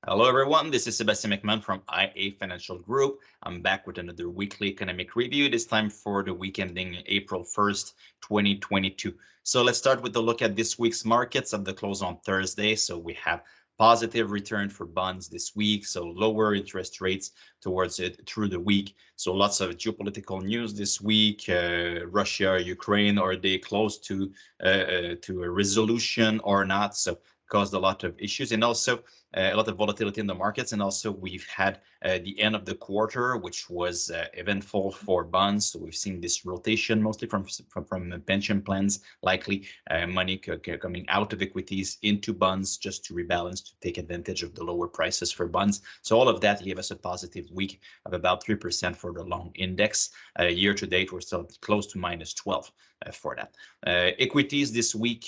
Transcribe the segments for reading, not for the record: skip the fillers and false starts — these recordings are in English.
Hello, everyone. This is Sebastian McMahon from IA Financial Group. I'm back with another weekly economic review, this time for the week ending April 1st, 2022. So let's start with a look at this week's markets at the close on Thursday. So we have positive return for bonds this week, so lower interest rates towards it through the week. So lots of geopolitical news this week. Russia, Ukraine, are they close to a resolution or not? So caused a lot of issues, and also a lot of volatility in the markets. And also we've had the end of the quarter, which was eventful for bonds. So we've seen this rotation mostly from pension plans, likely money coming out of equities into bonds just to rebalance, to take advantage of the lower prices for bonds. So all of that gave us a positive week of about 3% for the long index. Year to date, we're still close to -12 for that. Equities this week,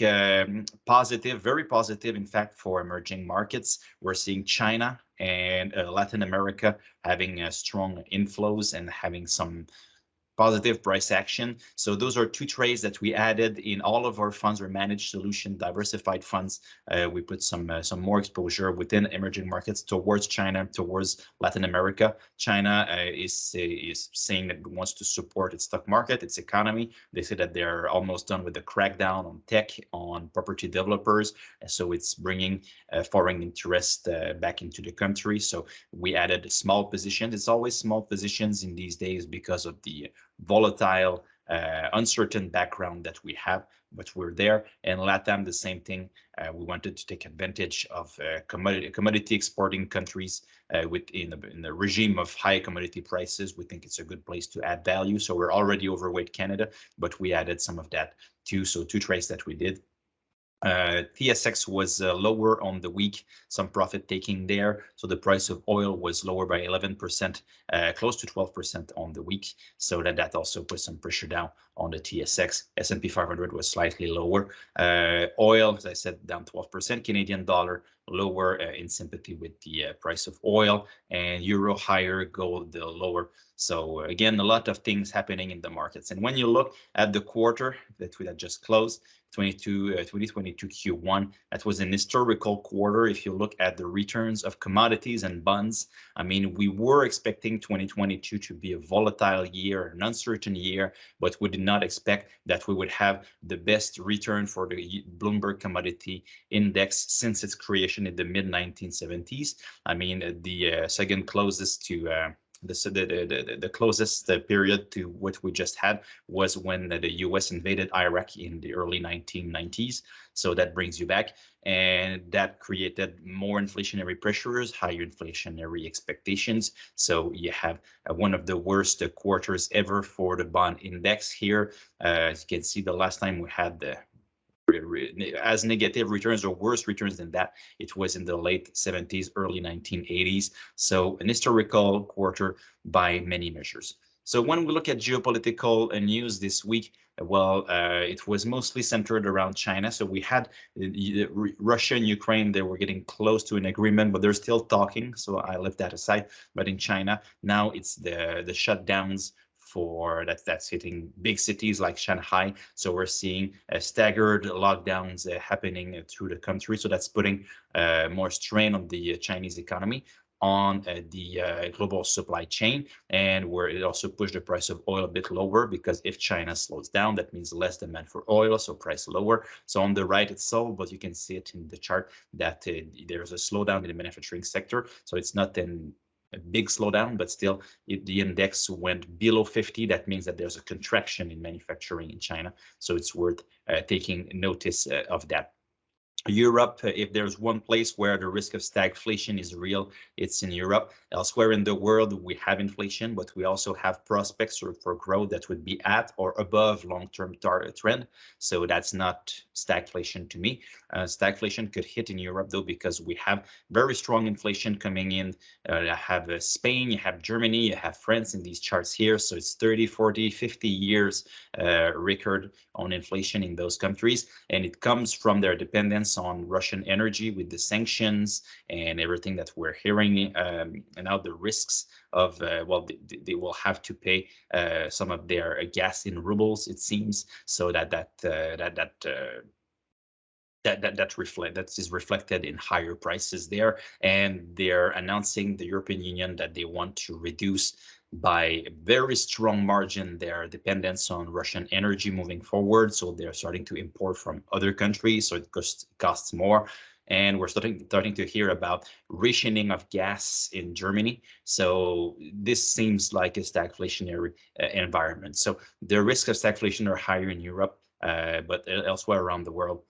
positive, very positive, in fact, for emerging markets. We're seeing China and Latin America having strong inflows and having some positive price action. So those are two trades that we added in all of our funds or managed solution diversified funds. We put some more exposure within emerging markets towards China, towards Latin America. China is saying that it wants to support its stock market, its economy. They say that they're almost done with the crackdown on tech, on property developers. So it's bringing foreign interest back into the country. So we added small positions. It's always small positions in these days because of the volatile, uncertain background that we have, but we're there. And LATAM, the same thing. We wanted to take advantage of commodity exporting countries in the regime of high commodity prices. We think it's a good place to add value. So we're already overweight Canada, but we added some of that too. So two trades that we did. TSX was lower on the week, some profit taking there. So the price of oil was lower by 11%, close to 12% on the week. So that also put some pressure down on the TSX. S&P 500 was slightly lower. Oil, as I said, down 12%. Canadian dollar lower in sympathy with the price of oil, and euro higher, gold lower. So again, a lot of things happening in the markets. And when you look at the quarter that we had just closed, 2022 Q1, that was an historical quarter. If you look at the returns of commodities and bonds, I mean, we were expecting 2022 to be a volatile year, an uncertain year, but we did not expect that we would have the best return for the Bloomberg Commodity Index since its creation in the mid-1970s. I mean, the second closest to the closest period to what we just had was when the US invaded Iraq in the early 1990s. So that brings you back, and that created more inflationary pressures, higher inflationary expectations. So you have one of the worst quarters ever for the bond index here. As you can see, the last time we had the as negative returns or worse returns than that, it was in the late 70s, early 1980s. So an historical quarter by many measures. So when we look at geopolitical news this week, well, it was mostly centered around China. So we had Russia and Ukraine, they were getting close to an agreement, but they're still talking. So I left that aside. But in China, now it's the shutdowns for that's hitting big cities like Shanghai. So we're seeing staggered lockdowns happening through the country. So that's putting more strain on the Chinese economy, on the global supply chain, and where it also pushed the price of oil a bit lower, because if China slows down, that means less demand for oil, so price lower. So on the right it's sold, but you can see it in the chart that there's a slowdown in the manufacturing sector. So it's not a big slowdown, but still the index went below 50. That means that there's a contraction in manufacturing in China. So it's worth taking notice of that. Europe, if there's one place where the risk of stagflation is real, it's in Europe. Elsewhere in the world, we have inflation, but we also have prospects for growth that would be at or above long-term trend. So that's not stagflation to me. Stagflation could hit in Europe, though, because we have very strong inflation coming in. You have Spain, you have Germany, you have France in these charts here. So it's 30, 40, 50 years record on inflation in those countries. And it comes from their dependence on Russian energy with the sanctions and everything that we're hearing, and now the risks of, well, they will have to pay some of their gas in rubles, it seems. So that that is reflected in higher prices there, and they're announcing, the European Union, that they want to reduce by a very strong margin their dependence on Russian energy moving forward. So they're starting to import from other countries, so it costs more. And we're starting to hear about rationing of gas in Germany. So this seems like a stagflationary environment. So the risks of stagflation are higher in Europe, but elsewhere around the world,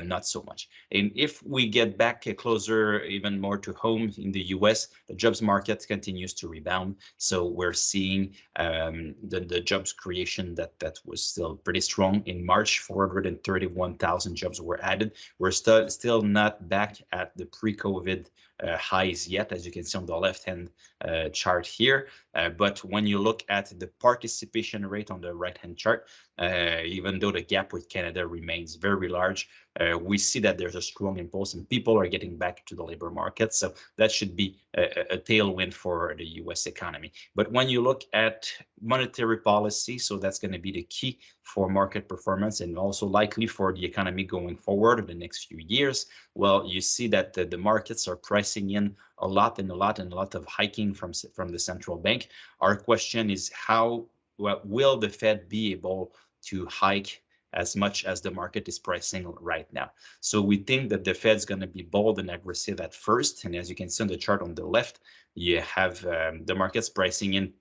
not so much. And if we get back closer, even more to home in the US, the jobs market continues to rebound. So we're seeing the jobs creation that was still pretty strong in March. 431,000 jobs were added. We're still not back at the pre-COVID highs yet, as you can see on the left-hand chart here. But when you look at the participation rate on the right-hand chart, even though the gap with Canada remains very large, we see that there's a strong impulse and people are getting back to the labor market. So that should be a tailwind for the US economy. But when you look at monetary policy, so that's going to be the key for market performance and also likely for the economy going forward in the next few years. Well, you see that the markets are pricing in a lot of hiking from the central bank. Our question is, how will the Fed be able to hike as much as the market is pricing right now? So we think that the Fed's going to be bold and aggressive at first. And as you can see on the chart on the left, you have the markets pricing in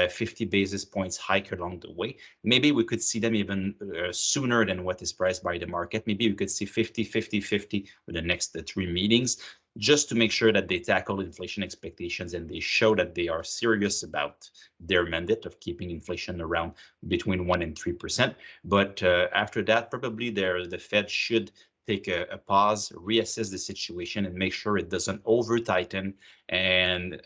50 basis points hike along the way. Maybe we could see them even sooner than what is priced by the market. Maybe we could see 50, 50, 50 for the next 3 meetings, just to make sure that they tackle inflation expectations and they show that they are serious about their mandate of keeping inflation around between 1% and 3%. But after that, probably the Fed should take a pause, reassess the situation, and make sure it doesn't over tighten and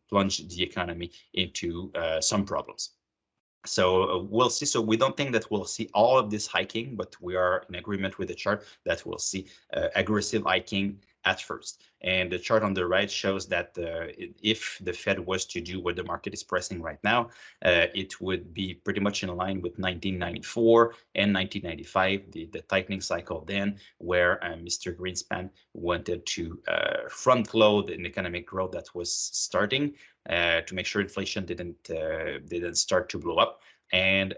plunge the economy into some problems. So we'll see. So we don't think that we'll see all of this hiking, but we are in agreement with the chart that we'll see aggressive hiking at first. And the chart on the right shows that if the Fed was to do what the market is pricing right now, it would be pretty much in line with 1994 and 1995, the tightening cycle then, where Mr. Greenspan wanted to front load an economic growth that was starting to make sure inflation didn't start to blow up. And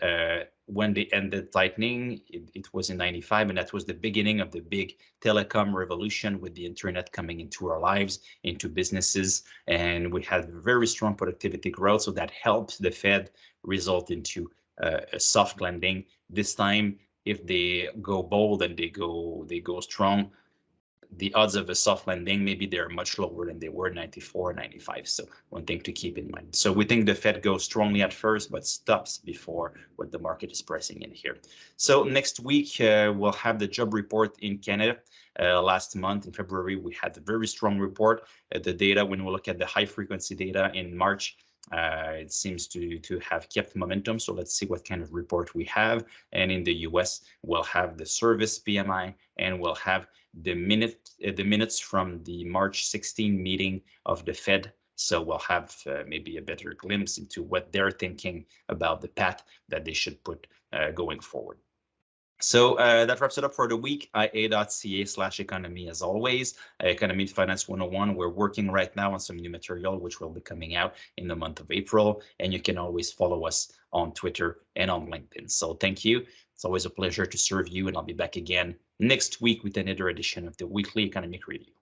when they ended tightening, it was in 95, and that was the beginning of the big telecom revolution with the internet coming into our lives, into businesses, and we had very strong productivity growth. So that helped the Fed result into a soft landing. This time, if they go bold and they go strong, the odds of a soft landing, maybe they're much lower than they were in 94, 95. So one thing to keep in mind. So we think the Fed goes strongly at first, but stops before what the market is pricing in here. So next week, we'll have the job report in Canada. Last month in February, we had a very strong report. The data, when we look at the high frequency data in March, it seems to have kept momentum. So let's see what kind of report we have. And in the US, we'll have the service PMI, and we'll have the minutes from the March 16 meeting of the Fed. So we'll have maybe a better glimpse into what they're thinking about the path that they should put going forward. So that wraps it up for the week. ia.ca/economy as always. Economy Finance 101. We're working right now on some new material, which will be coming out in the month of April. And you can always follow us on Twitter and on LinkedIn. So thank you. It's always a pleasure to serve you, and I'll be back again next week with another edition of the Weekly Economic Review.